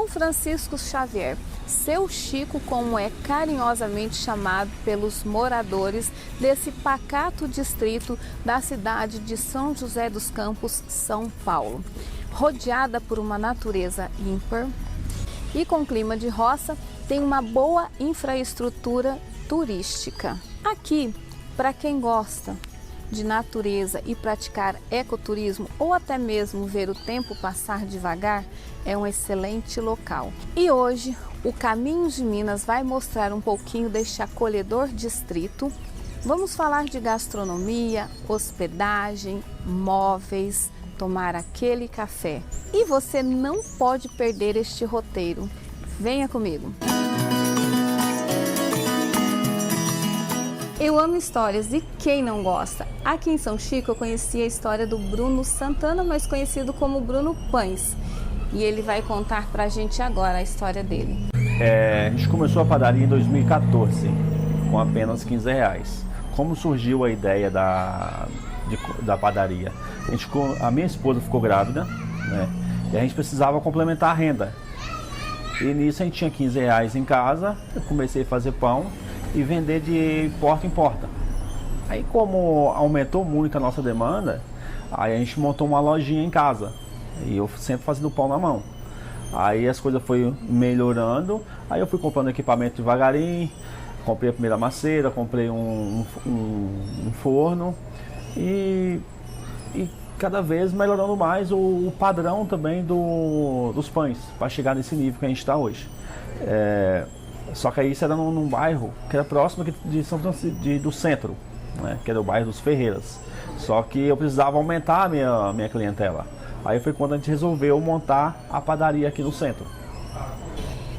São Francisco Xavier, seu Chico, como é carinhosamente chamado pelos moradores desse pacato distrito da cidade de São José dos Campos, São Paulo. Rodeada por uma natureza ímpar e com clima de roça, tem uma boa infraestrutura turística. Aqui, para quem gosta de natureza e praticar ecoturismo ou até mesmo ver o tempo passar devagar, é um excelente local. E hoje o Caminhos de Minas vai mostrar um pouquinho deste acolhedor distrito. Vamos falar de gastronomia, hospedagem, móveis, tomar aquele café. E você não pode perder este roteiro. Venha comigo! Eu amo histórias e quem não gosta? Aqui em São Chico eu conheci a história do Bruno Santana, mais conhecido como Bruno Pães. E ele vai contar pra gente agora a história dele. A gente começou a padaria em 2014, com apenas R$15. Como surgiu a ideia da padaria? A minha esposa ficou grávida, né? E a gente precisava complementar a renda. E nisso a gente tinha R$15 em casa, eu comecei a fazer pão e vender de porta em porta. Aí como aumentou muito a nossa demanda, aí a gente montou uma lojinha em casa. E eu sempre fazendo pão na mão. Aí as coisas foram melhorando, aí eu fui comprando equipamento devagarinho, comprei a primeira maceira, comprei um forno e cada vez melhorando mais o padrão também dos pães, para chegar nesse nível que a gente está hoje. Só que aí isso era num bairro que era próximo de São Francisco, do centro, né, que era o bairro dos Ferreiras. Só que eu precisava aumentar a minha clientela. Aí foi quando a gente resolveu montar a padaria aqui no centro.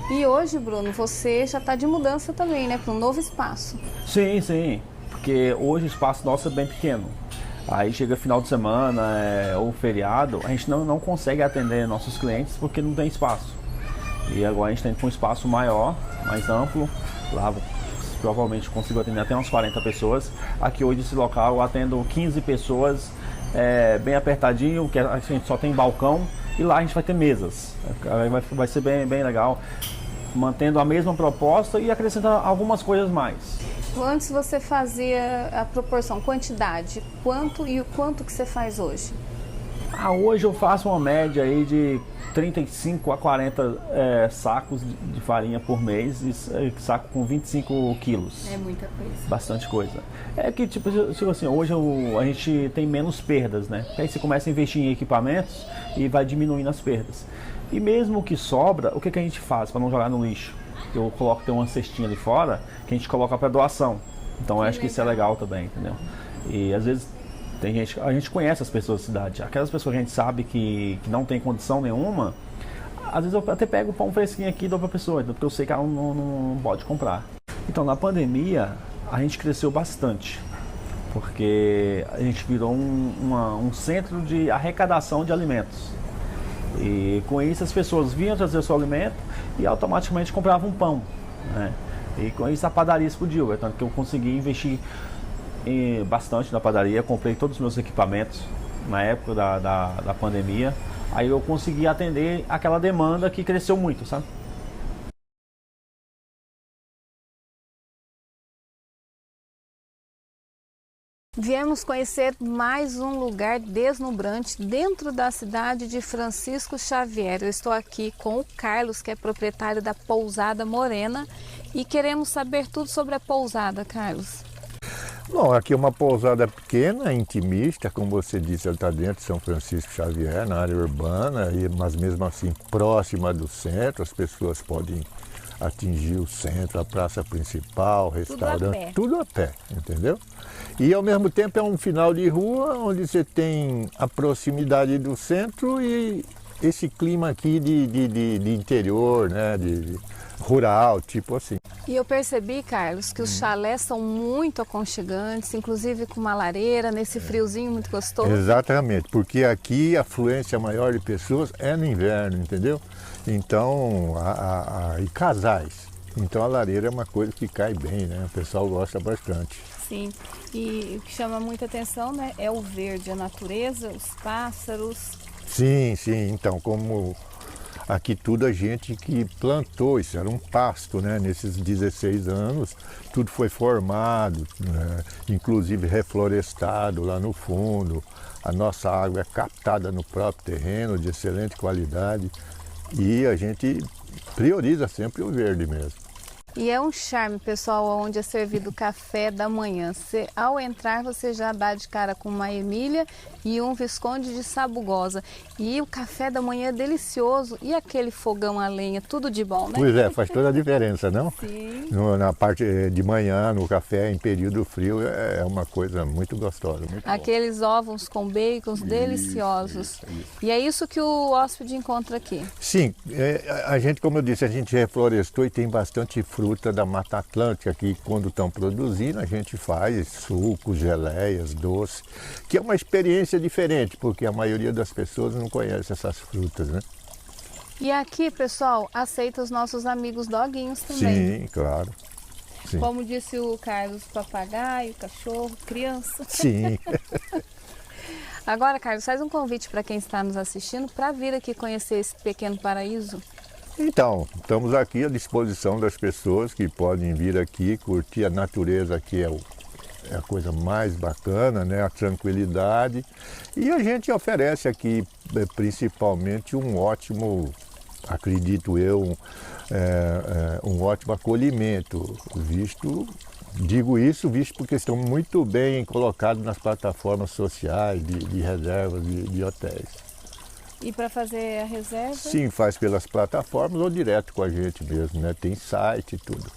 E hoje, Bruno, você já está de mudança também, né, para um novo espaço. Sim, sim, porque hoje o espaço nosso é bem pequeno. Aí chega final de semana ou feriado, a gente não consegue atender nossos clientes porque não tem espaço. E agora a gente tem um espaço maior, mais amplo, lá provavelmente consigo atender até umas 40 pessoas. Aqui hoje esse local eu atendo 15 pessoas, bem apertadinho, que a gente só tem balcão e lá a gente vai ter mesas. Vai ser bem legal, mantendo a mesma proposta e acrescentando algumas coisas mais. Antes você fazia a proporção, quantidade, quanto que você faz hoje? Hoje eu faço uma média aí de 35 a 40 sacos de farinha por mês, e saco com 25 quilos. É muita coisa. Bastante coisa. É que, tipo assim, hoje a gente tem menos perdas, né? Aí você começa a investir em equipamentos e vai diminuindo as perdas. E mesmo que sobra, o que a gente faz para não jogar no lixo? Eu coloco, tem uma cestinha ali fora que a gente coloca para doação. Então eu acho que isso é legal também, entendeu? E às vezes a gente conhece as pessoas da cidade, aquelas pessoas que a gente sabe que não tem condição nenhuma, às vezes eu até pego o pão fresquinho aqui e dou pra pessoa, porque eu sei que ela não pode comprar. Então na pandemia a gente cresceu bastante, porque a gente virou um centro de arrecadação de alimentos. E com isso as pessoas vinham trazer o seu alimento e automaticamente compravam pão, né? E com isso a padaria explodiu, tanto que eu consegui investir bastante na padaria, comprei todos os meus equipamentos na época da pandemia, aí eu consegui atender aquela demanda que cresceu muito, sabe? Viemos conhecer mais um lugar deslumbrante dentro da cidade de Francisco Xavier. Eu estou aqui com o Carlos, que é proprietário da Pousada Morena, e queremos saber tudo sobre a pousada, Carlos. Bom, aqui é uma pousada pequena, intimista, como você disse, ela está dentro de São Francisco Xavier, na área urbana, mas mesmo assim próxima do centro, as pessoas podem atingir o centro, a praça principal, restaurante, tudo a pé, entendeu? E ao mesmo tempo é um final de rua onde você tem a proximidade do centro e esse clima aqui de interior, né, de rural, tipo assim. E eu percebi, Carlos, que os chalés são muito aconchegantes, inclusive com uma lareira, nesse friozinho muito gostoso. Exatamente, porque aqui a afluência maior de pessoas é no inverno, entendeu? Então, e casais. Então a lareira é uma coisa que cai bem, né? O pessoal gosta bastante. Sim, e o que chama muita atenção, né, é o verde, a natureza, os pássaros. Sim, sim. Então, como Aqui tudo a gente que plantou, isso era um pasto, né? Nesses 16 anos, tudo foi formado, né? Inclusive reflorestado lá no fundo. A nossa água é captada no próprio terreno, de excelente qualidade. E a gente prioriza sempre o verde mesmo. E é um charme, pessoal, onde é servido o café da manhã. Ao entrar, você já dá de cara com uma Emília e um Visconde de Sabugosa. E o café da manhã é delicioso. E aquele fogão a lenha, tudo de bom, né? Pois é, faz toda a diferença, não? Sim. Na parte de manhã, no café, em período frio, é uma coisa muito gostosa. Muito Aqueles ovos com bacons deliciosos. Isso. E é isso que o hóspede encontra aqui. Sim, a gente, como eu disse, a gente reflorestou e tem bastante fruta da Mata Atlântica que quando estão produzindo a gente faz sucos, geleias, doces, que é uma experiência diferente, porque a maioria das pessoas não conhece essas frutas, né? E aqui, pessoal, aceita os nossos amigos doguinhos também. Sim, claro. Sim. Como disse o Carlos, papagaio, cachorro, criança. Sim. Agora, Carlos, faz um convite para quem está nos assistindo para vir aqui conhecer esse pequeno paraíso. Então, estamos aqui à disposição das pessoas que podem vir aqui, curtir a natureza, que é a coisa mais bacana, né? A tranquilidade. E a gente oferece aqui principalmente um ótimo, acredito eu, um ótimo acolhimento, digo isso visto porque estão muito bem colocados nas plataformas sociais de reservas de hotéis. E para fazer a reserva? Sim, faz pelas plataformas ou direto com a gente mesmo, né? Tem site e tudo.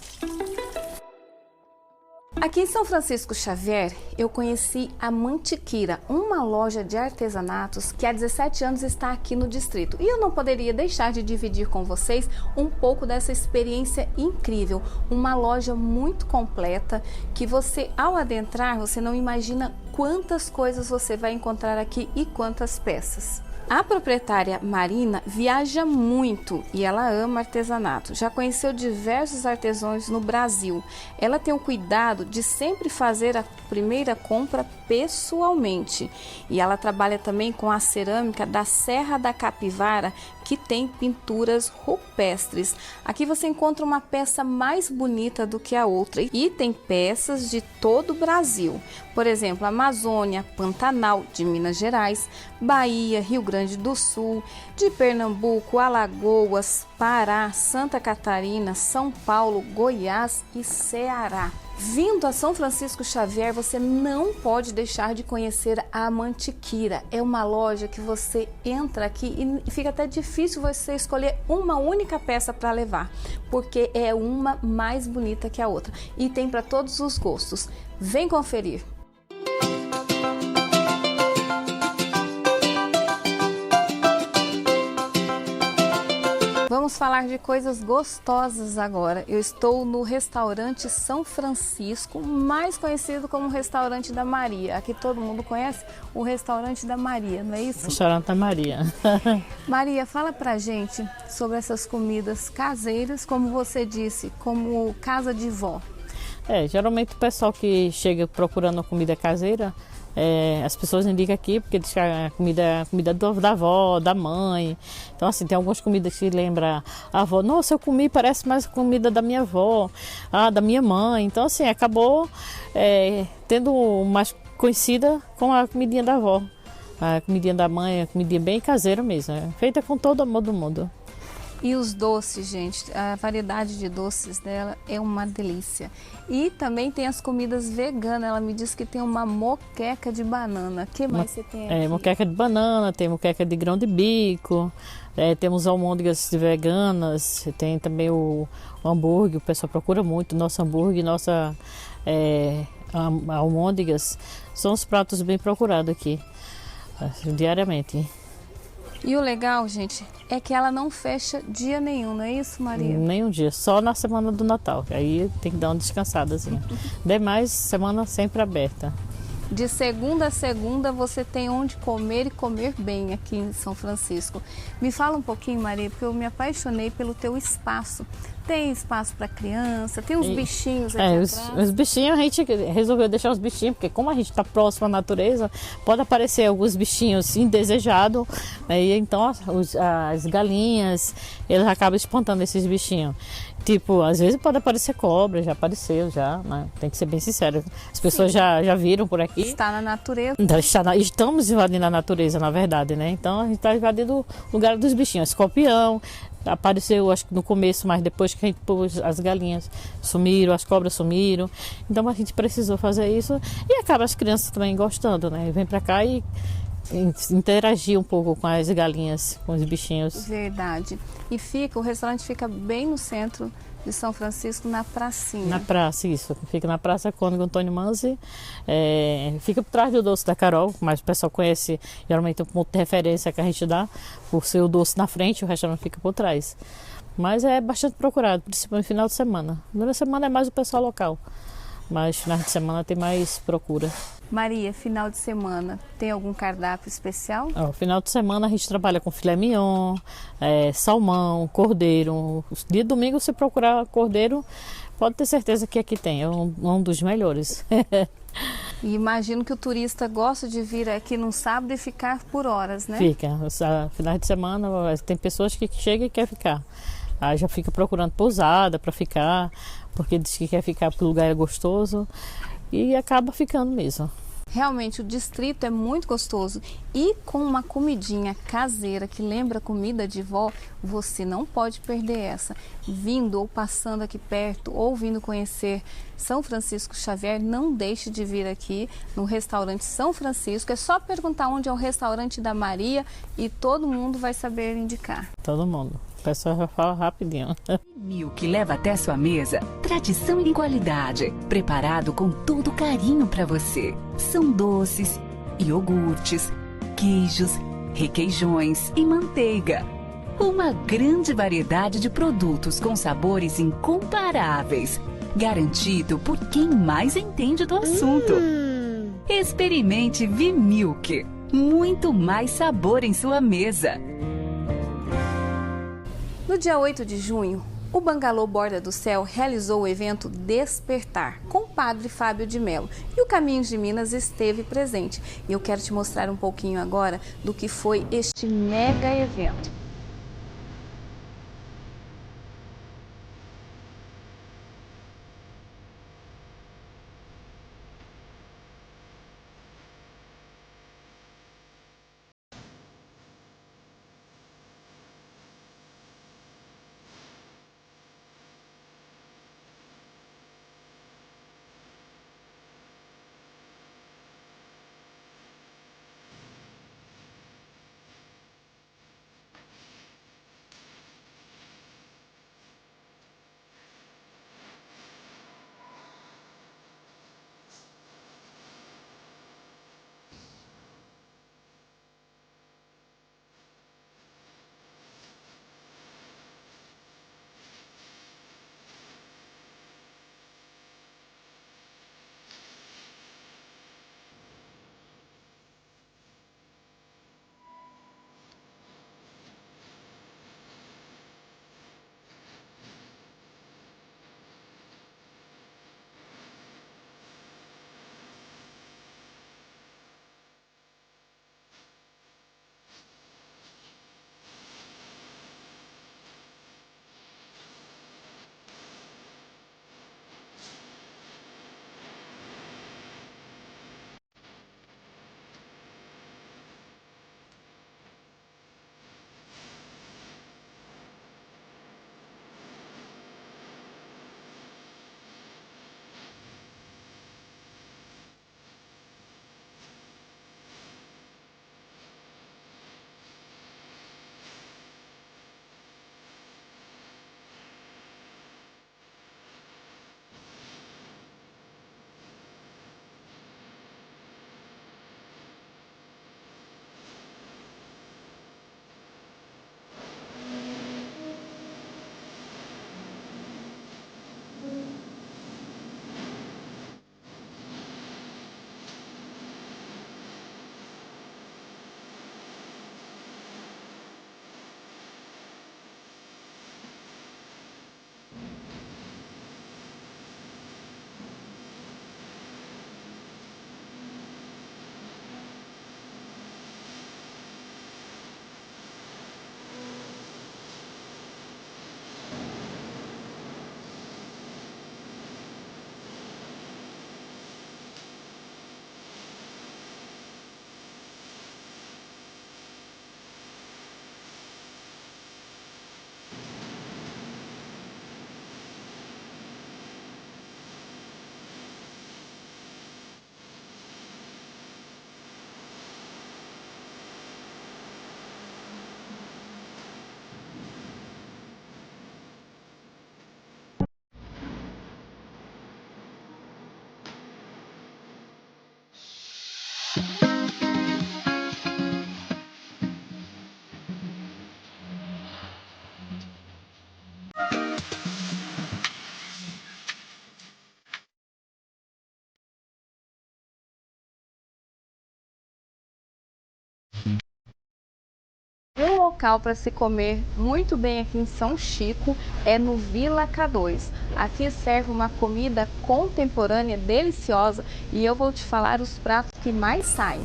Aqui em São Francisco Xavier, eu conheci a Mantiquira, uma loja de artesanatos que há 17 anos está aqui no distrito. E eu não poderia deixar de dividir com vocês um pouco dessa experiência incrível. Uma loja muito completa que você, ao adentrar, você não imagina quantas coisas você vai encontrar aqui e quantas peças. A proprietária Marina viaja muito e ela ama artesanato. Já conheceu diversos artesãos no Brasil. Ela tem o cuidado de sempre fazer a primeira compra pessoalmente. E ela trabalha também com a cerâmica da Serra da Capivara, que tem pinturas rupestres. Aqui você encontra uma peça mais bonita do que a outra e tem peças de todo o Brasil. Por exemplo, Amazônia, Pantanal de Minas Gerais, Bahia, Rio Grande do Sul, de Pernambuco, Alagoas, Pará, Santa Catarina, São Paulo, Goiás e Ceará. Vindo a São Francisco Xavier, você não pode deixar de conhecer a Mantiquira. É uma loja que você entra aqui e fica até difícil você escolher uma única peça para levar, porque é uma mais bonita que a outra e tem para todos os gostos. Vem conferir! Vamos falar de coisas gostosas agora. Eu estou no restaurante São Francisco, mais conhecido como Restaurante da Maria. Aqui todo mundo conhece o Restaurante da Maria, não é isso? Restaurante da Maria. Maria, fala pra gente sobre essas comidas caseiras, como você disse, como casa de vó. Geralmente o pessoal que chega procurando uma comida caseira, as pessoas indicam aqui porque diz que a comida da avó, da mãe. Então assim, tem algumas comidas que lembra a avó. Nossa, eu comi, parece mais comida da minha avó, da minha mãe. Então assim, acabou tendo mais conhecida com a comidinha da avó. A comidinha da mãe, a comidinha bem caseira mesmo, feita com todo o amor do mundo. E os doces, gente, a variedade de doces dela é uma delícia. E também tem as comidas veganas. Ela me disse que tem uma moqueca de banana. O que mais você tem aqui? Moqueca de banana, tem moqueca de grão de bico, temos almôndegas veganas, tem também o hambúrguer, o pessoal procura muito. Nosso hambúrguer, nossa almôndegas são os pratos bem procurados aqui, diariamente. E o legal, gente, é que ela não fecha dia nenhum, não é isso, Maria? Nenhum dia, só na semana do Natal, aí tem que dar uma descansadazinha. Demais, semana sempre aberta. De segunda a segunda você tem onde comer e comer bem aqui em São Francisco. Me fala um pouquinho, Maria, porque eu me apaixonei pelo teu espaço. Tem espaço para criança, tem uns bichinhos aqui atrás. Os bichinhos, a gente resolveu deixar os bichinhos, porque como a gente está próximo à natureza, pode aparecer alguns bichinhos indesejados, e então as galinhas, eles acabam espantando esses bichinhos. Tipo, às vezes pode aparecer cobra, já apareceu, né? Tem que ser bem sincero. As pessoas já viram por aqui. Está na natureza. Então, estamos invadindo a natureza, na verdade, né? Então a gente está invadindo o lugar dos bichinhos. Escorpião, apareceu acho que no começo, mas depois que a gente pôs as galinhas sumiram, as cobras sumiram. Então a gente precisou fazer isso e acaba as crianças também gostando, né? Vem pra cá e interagir um pouco com as galinhas, com os bichinhos. Verdade. E o restaurante fica bem no centro de São Francisco, na pracinha. Na praça, isso. Fica na Praça Cônego Antônio Manzi. Fica por trás do Doce da Carol, mas o pessoal conhece geralmente o ponto de referência que a gente dá, por ser o doce na frente, o restaurante fica por trás. Mas é bastante procurado, principalmente no final de semana. Durante a semana é mais o pessoal local, mas final de semana tem mais procura. Maria, final de semana, tem algum cardápio especial? Final de semana a gente trabalha com filé mignon, salmão, cordeiro. Dia de domingo, se procurar cordeiro, pode ter certeza que aqui tem, é um dos melhores. E imagino que o turista gosta de vir aqui no sábado e ficar por horas, né? Fica. Final de semana tem pessoas que chegam e querem ficar. Aí já fica procurando pousada para ficar, porque diz que quer ficar porque o lugar é gostoso e acaba ficando mesmo. Realmente o distrito é muito gostoso e com uma comidinha caseira que lembra comida de vó, você não pode perder essa. Vindo ou passando aqui perto ou vindo conhecer São Francisco Xavier, não deixe de vir aqui no restaurante São Francisco. É só perguntar onde é o restaurante da Maria e todo mundo vai saber indicar. Todo mundo. O pessoal já fala rapidinho. Milk leva até sua mesa tradição e qualidade, preparado com todo carinho para você. São doces, iogurtes, queijos, requeijões e manteiga. Uma grande variedade de produtos com sabores incomparáveis, garantido por quem mais entende do assunto. Experimente V-Milk, muito mais sabor em sua mesa. No dia 8 de junho, o Bangalô Borda do Céu realizou o evento Despertar com o padre Fábio de Mello e o Caminhos de Minas esteve presente. E eu quero te mostrar um pouquinho agora do que foi este mega evento. local para se comer muito bem aqui em São Chico é no Vila K2. Aqui serve uma comida contemporânea deliciosa e eu vou te falar os pratos que mais saem.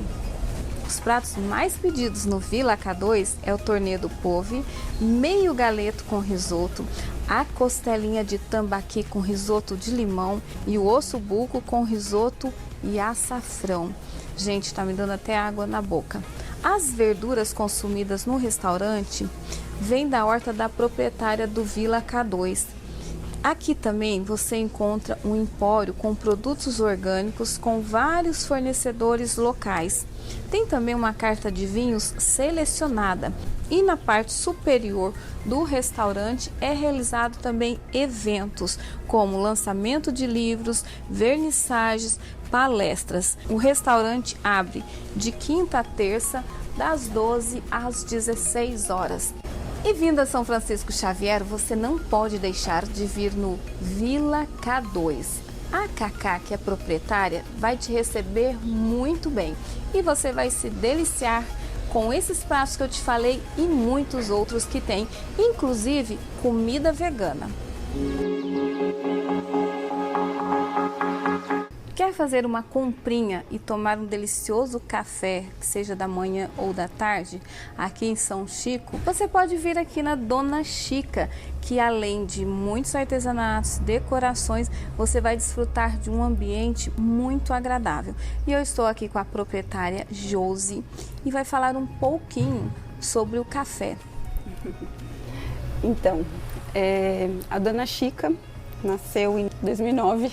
Os pratos mais pedidos no Vila K2 é o tornedo pove, meio galeto com risoto, a costelinha de tambaqui com risoto de limão e o osso buco com risoto e açafrão. Gente, tá me dando até água na boca. As verduras consumidas no restaurante vêm da horta da proprietária do Vila K2. Aqui também você encontra um empório com produtos orgânicos com vários fornecedores locais. Tem também uma carta de vinhos selecionada e na parte superior do restaurante é realizado também eventos como lançamento de livros, vernissagens, palestras. O restaurante abre de quinta a terça das 12 às 16 horas. E vindo a São Francisco Xavier, você não pode deixar de vir no Vila K2. A Cacá, que é proprietária, vai te receber muito bem e você vai se deliciar com esses pratos que eu te falei e muitos outros que tem, inclusive comida vegana. Quer fazer uma comprinha e tomar um delicioso café, que seja da manhã ou da tarde, aqui em São Chico? Você pode vir aqui na Dona Chica, que além de muitos artesanatos, decorações, você vai desfrutar de um ambiente muito agradável. E eu estou aqui com a proprietária Josi e vai falar um pouquinho sobre o café. Então, a Dona Chica nasceu em 2009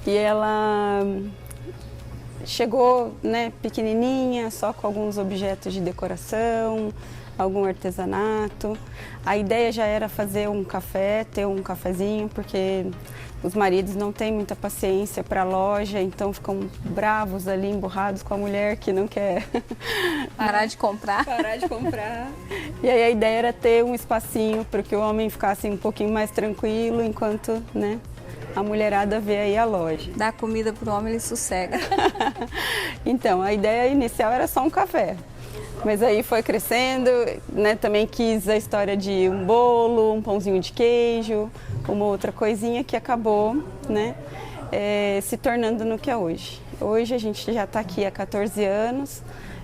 e ela chegou, né, pequenininha, só com alguns objetos de decoração, algum artesanato. A ideia já era fazer um café, ter um cafezinho, porque os maridos não têm muita paciência para a loja, então ficam bravos ali, emburrados com a mulher que não quer parar de comprar. E aí a ideia era ter um espacinho para que o homem ficasse um pouquinho mais tranquilo, enquanto, né, a mulherada vê aí a loja. Dá comida pro homem, ele sossega. Então, a ideia inicial era só um café. Mas aí foi crescendo, né? Também quis a história de um bolo, um pãozinho de queijo, uma outra coisinha que acabou, né, se tornando no que é hoje. Hoje a gente já está aqui há 14 anos,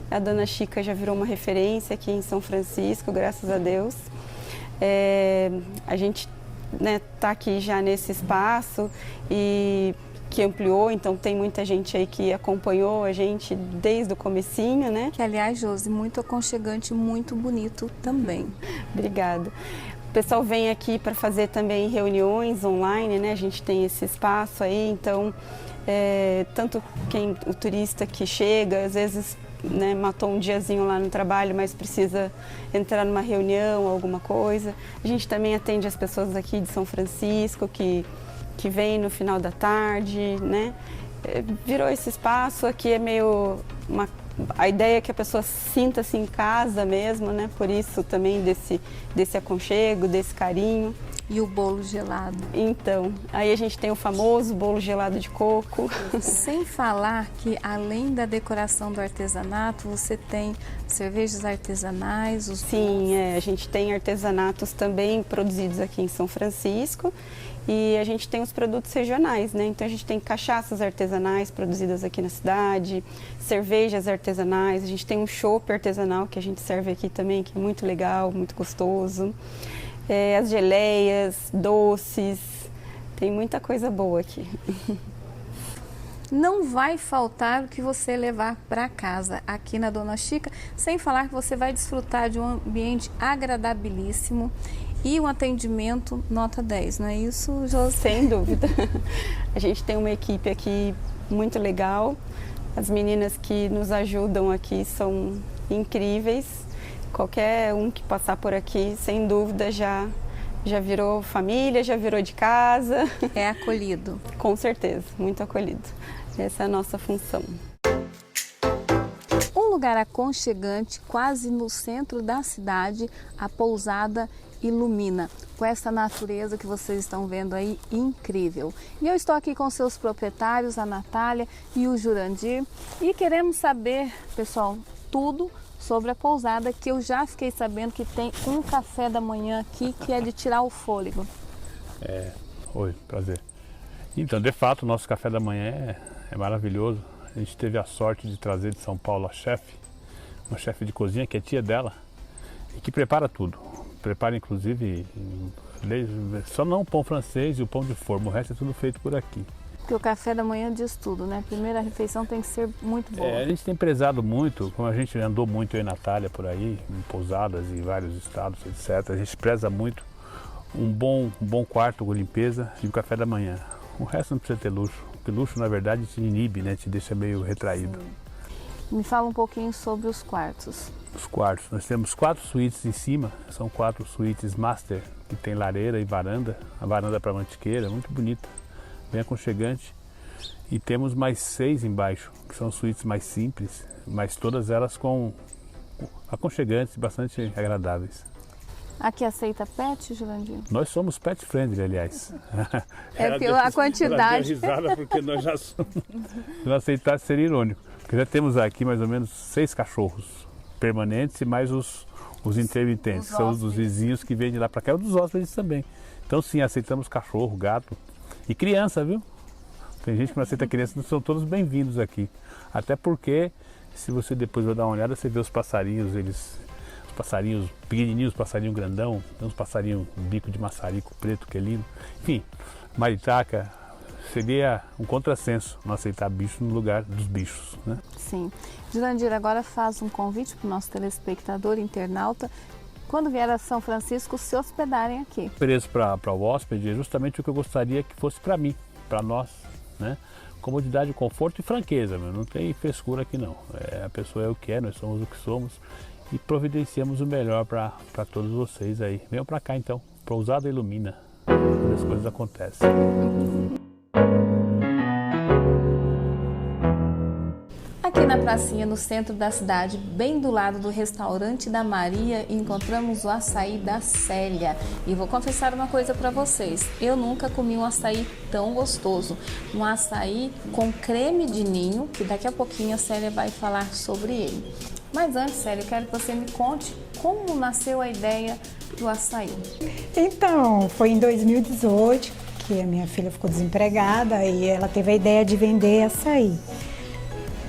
a Dona Chica já virou uma referência aqui em São Francisco, graças a Deus. A gente, né, tá aqui já nesse espaço e que ampliou, então tem muita gente aí que acompanhou a gente desde o comecinho, né? Que aliás, Josi, muito aconchegante, muito bonito também. Obrigada. O pessoal vem aqui para fazer também reuniões online, né? A gente tem esse espaço aí, então tanto o turista que chega, às vezes, né, matou um diazinho lá no trabalho, mas precisa entrar numa reunião, alguma coisa. A gente também atende as pessoas aqui de São Francisco que vem no final da tarde, né? Virou esse espaço aqui, é meio a ideia é que a pessoa sinta-se em casa mesmo, né? Por isso também desse aconchego, desse carinho. E o bolo gelado. Então, aí a gente tem o famoso bolo gelado de coco. Sem falar que além da decoração do artesanato, você tem cervejas artesanais, Sim, a gente tem artesanatos também produzidos aqui em São Francisco. E a gente tem os produtos regionais, né? Então a gente tem cachaças artesanais produzidas aqui na cidade, cervejas artesanais, a gente tem um chopp artesanal que a gente serve aqui também, que é muito legal, muito gostoso. As geleias, doces, tem muita coisa boa aqui. Não vai faltar o que você levar para casa aqui na Dona Chica, sem falar que você vai desfrutar de um ambiente agradabilíssimo e um atendimento nota 10, não é isso, Josi? Sem dúvida. A gente tem uma equipe aqui muito legal, as meninas que nos ajudam aqui são incríveis. Qualquer um que passar por aqui, sem dúvida, já virou família, já virou de casa. É acolhido. Com certeza, muito acolhido. Essa é a nossa função. Um lugar aconchegante, quase no centro da cidade, a pousada Ilumina, com essa natureza que vocês estão vendo aí, incrível. E eu estou aqui com seus proprietários, a Natália e o Jurandir, e queremos saber, pessoal, tudo sobre a pousada, que eu já fiquei sabendo que tem um café da manhã aqui que é de tirar o fôlego. Oi, prazer. Então, de fato, o nosso café da manhã é maravilhoso. A gente teve a sorte de trazer de São Paulo a chefe, uma chefe de cozinha que é tia dela e que prepara tudo. Prepara inclusive só não o pão francês e o pão de forma, o resto é tudo feito por aqui. Porque o café da manhã diz tudo, né? A primeira refeição tem que ser muito boa. A gente tem prezado muito, como a gente andou muito eu e Natália por aí, em pousadas em vários estados, etc. A gente preza muito um bom quarto com limpeza e o café da manhã. O resto não precisa ter luxo, porque luxo na verdade te inibe, né? Te deixa meio retraído. Sim. Me fala um pouquinho sobre os quartos. Os quartos, nós temos 4 suítes em cima, são 4 suítes master, que tem lareira e varanda, a varanda para mantiqueira, muito bonita, bem aconchegante. E temos mais 6 embaixo, que são suítes mais simples, mas todas elas com aconchegantes e bastante agradáveis. Aqui aceita pet, Jurandir? Nós somos pet friendly, aliás. Pela quantidade. Ela deu risada porque nós já somos. Se não aceitasse seria irônico. Porque já temos aqui mais ou menos 6 cachorros permanentes e mais os intermitentes. São os dos vizinhos que vêm de lá para cá e os dos hóspedes também. Então sim, aceitamos cachorro, gato e criança, viu? Tem gente que não aceita criança, não são todos bem-vindos aqui. Até porque, se você depois vai dar uma olhada, você vê os passarinhos, os passarinhos pequenininhos, passarinho grandão, tem uns passarinhos bico de maçarico preto que é lindo. Enfim, maritaca, seria um contrassenso não aceitar bicho no lugar dos bichos, né? Sim. Jurandir, agora faz um convite para o nosso telespectador internauta, quando vier a São Francisco, se hospedarem aqui. O preço para o hóspede é justamente o que eu gostaria que fosse para mim, para nós, né? Comodidade, conforto e franqueza, meu. Não tem frescura aqui não. A pessoa é o que é, nós somos o que somos e providenciamos o melhor para todos vocês aí. Venham para cá então, Pousada Ilumina, onde as coisas acontecem. Aqui na pracinha, no centro da cidade, bem do lado do restaurante da Maria, encontramos o açaí da Célia. E vou confessar uma coisa para vocês, eu nunca comi um açaí tão gostoso. Um açaí com creme de ninho, que daqui a pouquinho a Célia vai falar sobre ele. Mas antes, Célia, eu quero que você me conte como nasceu a ideia do açaí. Então, foi em 2018 que a minha filha ficou desempregada e ela teve a ideia de vender açaí.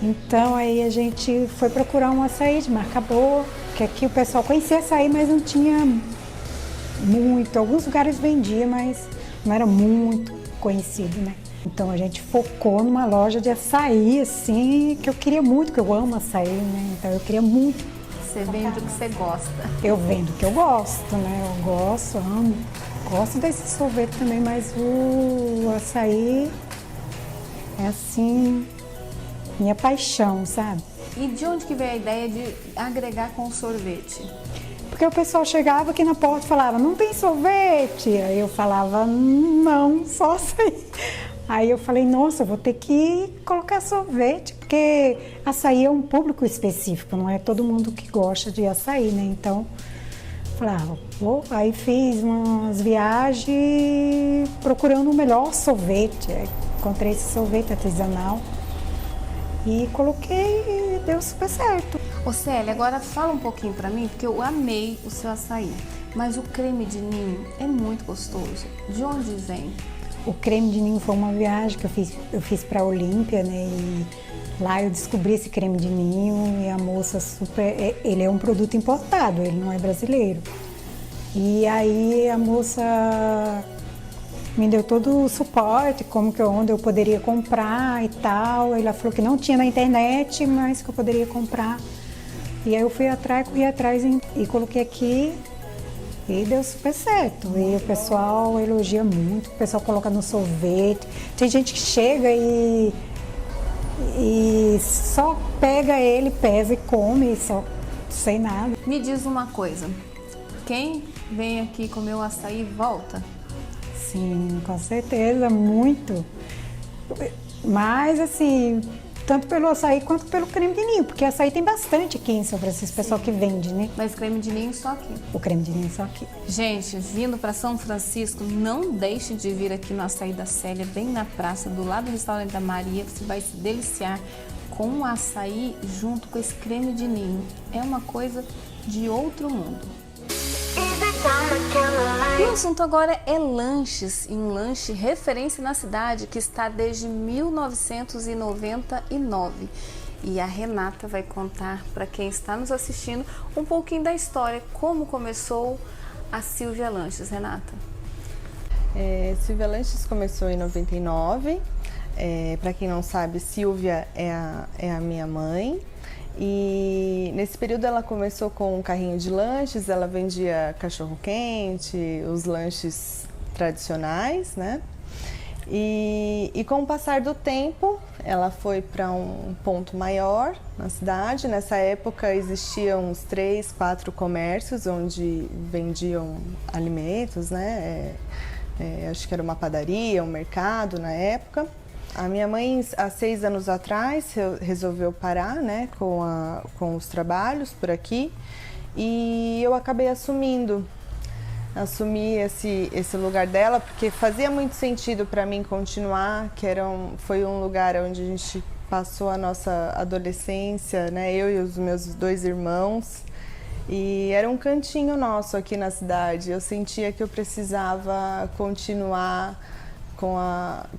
Então aí a gente foi procurar um açaí de marca boa, que aqui o pessoal conhecia açaí, mas não tinha muito. Alguns lugares vendia, mas não era muito conhecido, né? Então a gente focou numa loja de açaí, assim, que eu queria muito, que eu amo açaí, né? Então eu queria muito. Você vende o que você gosta. Eu vendo o que eu gosto, né? Eu gosto, amo. Gosto desse sorvete também, mas o açaí é assim, minha paixão, sabe? E de onde que veio a ideia de agregar com o sorvete? Porque o pessoal chegava aqui na porta e falava, não tem sorvete? Aí eu falava, não, só açaí. Aí eu falei, nossa, eu vou ter que colocar sorvete, porque açaí é um público específico, não é todo mundo que gosta de açaí, né? Então, falava, aí fiz umas viagens procurando o melhor sorvete. Aí encontrei esse sorvete artesanal e coloquei e deu super certo. Ô Célia, agora fala um pouquinho pra mim, porque eu amei o seu açaí, mas o creme de ninho é muito gostoso. De onde vem? O creme de ninho foi uma viagem que eu fiz para a Olímpia, né? E lá eu descobri esse creme de ninho e a moça ele é um produto importado, ele não é brasileiro. E aí a moça me deu todo o suporte, onde eu poderia comprar e tal. Ela falou que não tinha na internet, mas que eu poderia comprar. E aí eu corri atrás e coloquei aqui. E deu super certo. E o pessoal elogia muito, o pessoal coloca no sorvete. Tem gente que chega e só pega ele, pesa e come, só sem nada. Me diz uma coisa, quem vem aqui comer o açaí volta? Sim, com certeza, muito. Mas assim, tanto pelo açaí quanto pelo creme de ninho, porque açaí tem bastante aqui em São Francisco, pessoal que vende, né? Mas creme de ninho só aqui. O creme de ninho só aqui. Gente, vindo para São Francisco, não deixe de vir aqui no Açaí da Célia, bem na praça, do lado do restaurante da Maria, você vai se deliciar com um açaí junto com esse creme de ninho. É uma coisa de outro mundo. E o assunto agora é lanches, e um lanche referência na cidade que está desde 1999. E a Renata vai contar para quem está nos assistindo um pouquinho da história, como começou a Silvia Lanches. Renata. Silvia Lanches começou em 99. Para quem não sabe, Silvia é a minha mãe. E nesse período ela começou com um carrinho de lanches, ela vendia cachorro-quente, os lanches tradicionais, né? E com o passar do tempo, ela foi para um ponto maior na cidade. Nessa época existiam uns 3, 4 comércios onde vendiam alimentos, né? Acho que era uma padaria, um mercado na época. A minha mãe, há 6 anos atrás, resolveu parar, né, com os trabalhos por aqui, e eu acabei assumi esse lugar dela, porque fazia muito sentido para mim continuar, foi um lugar onde a gente passou a nossa adolescência, né, eu e os meus 2 irmãos, e era um cantinho nosso aqui na cidade. Eu sentia que eu precisava continuar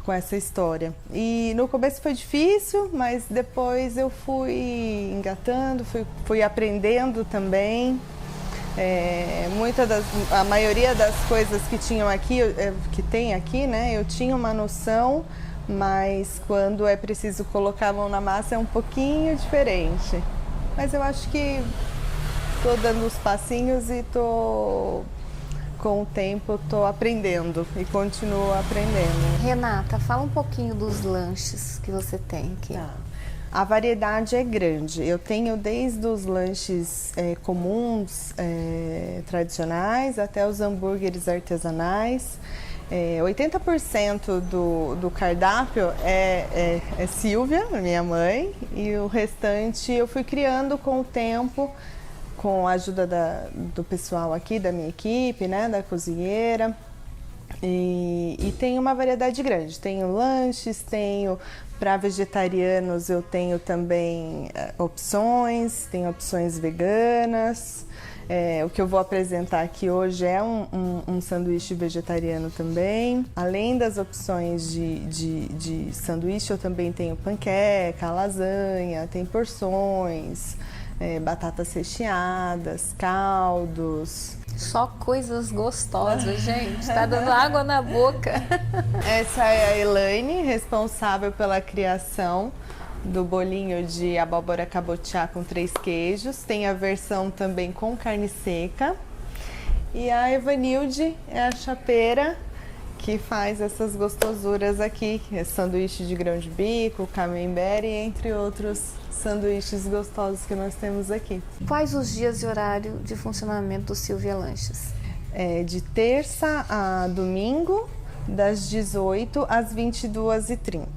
com essa história. E no começo foi difícil, mas depois eu fui engatando, fui aprendendo também. A maioria das coisas que tinham aqui, que tem aqui, né, eu tinha uma noção, mas quando é preciso colocar a mão na massa é um pouquinho diferente. Mas eu acho que estou dando os passinhos e com o tempo estou aprendendo e continuo aprendendo. Renata, fala um pouquinho dos lanches que você tem aqui. Tá. A variedade é grande. Eu tenho desde os lanches comuns, tradicionais, até os hambúrgueres artesanais. 80% do cardápio é Silvia, minha mãe, e o restante eu fui criando com o tempo, com a ajuda do pessoal aqui, da minha equipe, né, da cozinheira. E tem uma variedade grande. Tenho lanches, para vegetarianos eu tenho também tenho opções veganas. O que eu vou apresentar aqui hoje é um sanduíche vegetariano também. Além das opções de sanduíche, eu também tenho panqueca, lasanha, tem porções, batatas recheadas, caldos. Só coisas gostosas, gente. Tá dando água na boca. Essa é a Elaine, responsável pela criação do bolinho de abóbora cabotiá com 3 queijos. Tem a versão também com carne seca. E a Evanilde é a chapeira que faz essas gostosuras aqui. Sanduíche de grão de bico, camembert, entre outros sanduíches gostosos que nós temos aqui. Quais os dias e horário de funcionamento do Silvia Lanches? De terça a domingo, das 18 às 22h30.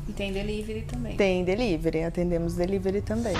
E tem delivery também? Tem delivery, atendemos delivery também.